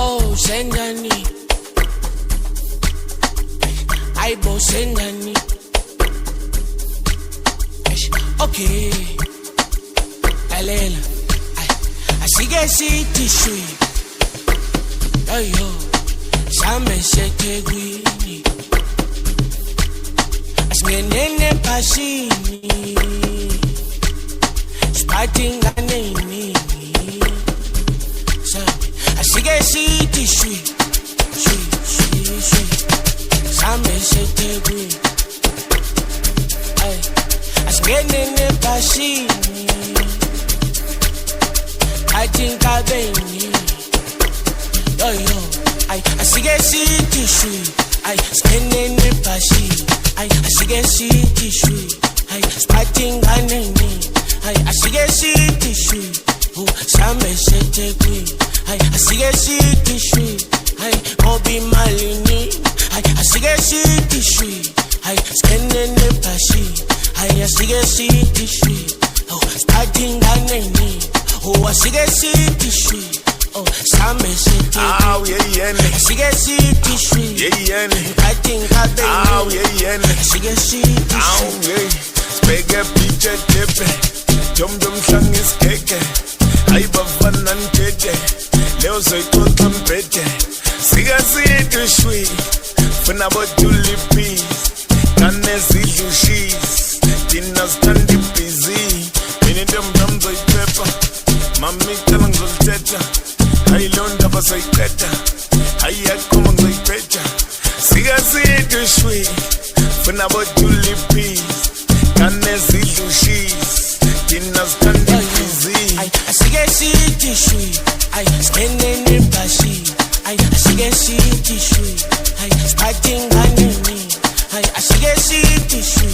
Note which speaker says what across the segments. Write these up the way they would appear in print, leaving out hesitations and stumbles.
Speaker 1: Oh, sendani. Aibo sendani. Okay. Alela. Asige city shui. Ayo. Same shetegwini. Asngenene pashini. Spatinga nini. Asige city shui. Shui. Same shetegwini. Asngenene pashini. I think I been yo, I see get city shui. I spending the pashi. I see get city shui. I starting a name. I see get city shui. Oh, some shete queen. I see get city shui. I obi malini. I see get city shui. I spending the pashi. I see get city shui. Oh, starting a name. Oh, I see get city shui. Oh, some shit.
Speaker 2: Oh, yeah.
Speaker 1: I see get city shui.
Speaker 2: Yeah.
Speaker 1: I think I been.
Speaker 2: Oh, yeah.
Speaker 1: I see get city
Speaker 2: Oh,
Speaker 1: shui.
Speaker 2: yeah. Spege piche tepe. Dum slang is keke. Ay bafana ntete. Leo soy kota mpete. Siga city shui. Funa botuli peace. Kane zidlu sheets. Dina standi busy. Mini dum soy pepper. Mami talang zulteta. Ay londa ba soy keta. Ay akuma soy pecha. Siga city shui. Funa botuli peace. Kane zidlu sheets. Dina standi busy.
Speaker 1: I see get city shui. I spending the bashi. I see get city shui. I starting a name. I see get city shui.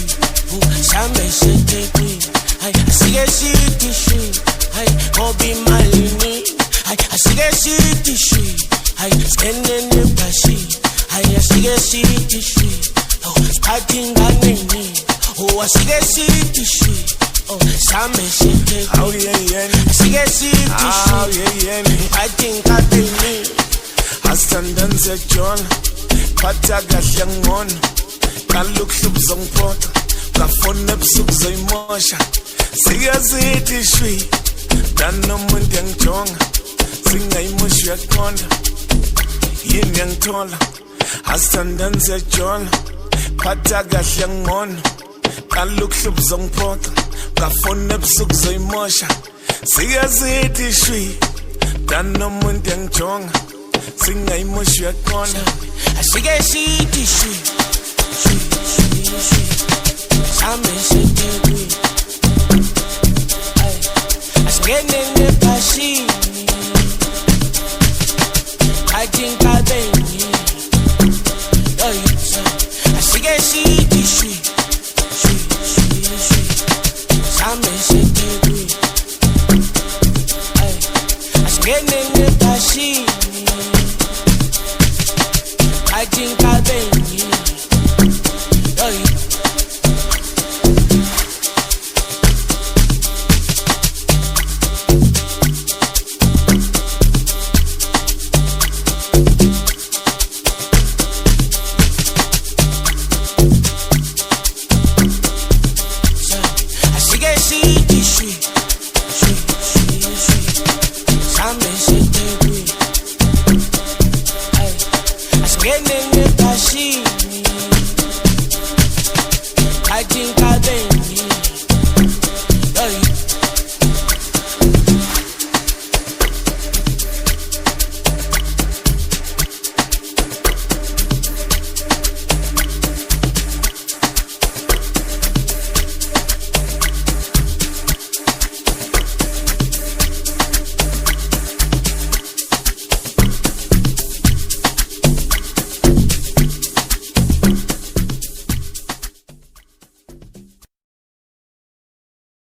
Speaker 1: Oh, some shit queen. I see get city shui. I obi malini. I see get city shui. I spending the bashi. I see get city shui. Oh, starting a name. Oh, I see get city shui. Oh, some shit.
Speaker 2: Oh, yeah.
Speaker 1: I see get city
Speaker 2: Oh,
Speaker 1: shui.
Speaker 2: yeah.
Speaker 1: I think I been me.
Speaker 2: Astandanze John, pata kahle ngcono. Kalukhlub zongiphoxa, ngafona ebusuku zoyimosha. Siyazithi shwi, danomuntu yangijonga. Singayimoshi uyaqonda, yini yangithola. Astandanze John, pata kahle ngcono. Kalukhlub zongiphoxa, ngafona ebusuku zoyimosha. Siyazithi shwi, danomuntu yangijonga. Singayimoshi uyaqonda.
Speaker 1: I see get city shui. Some shit queen. I spending the pashi. I think I been yo, I see get city shui. Some shit queen. I spending the pashi. I think I been yo. I see get city shui. Some shit queen. I spending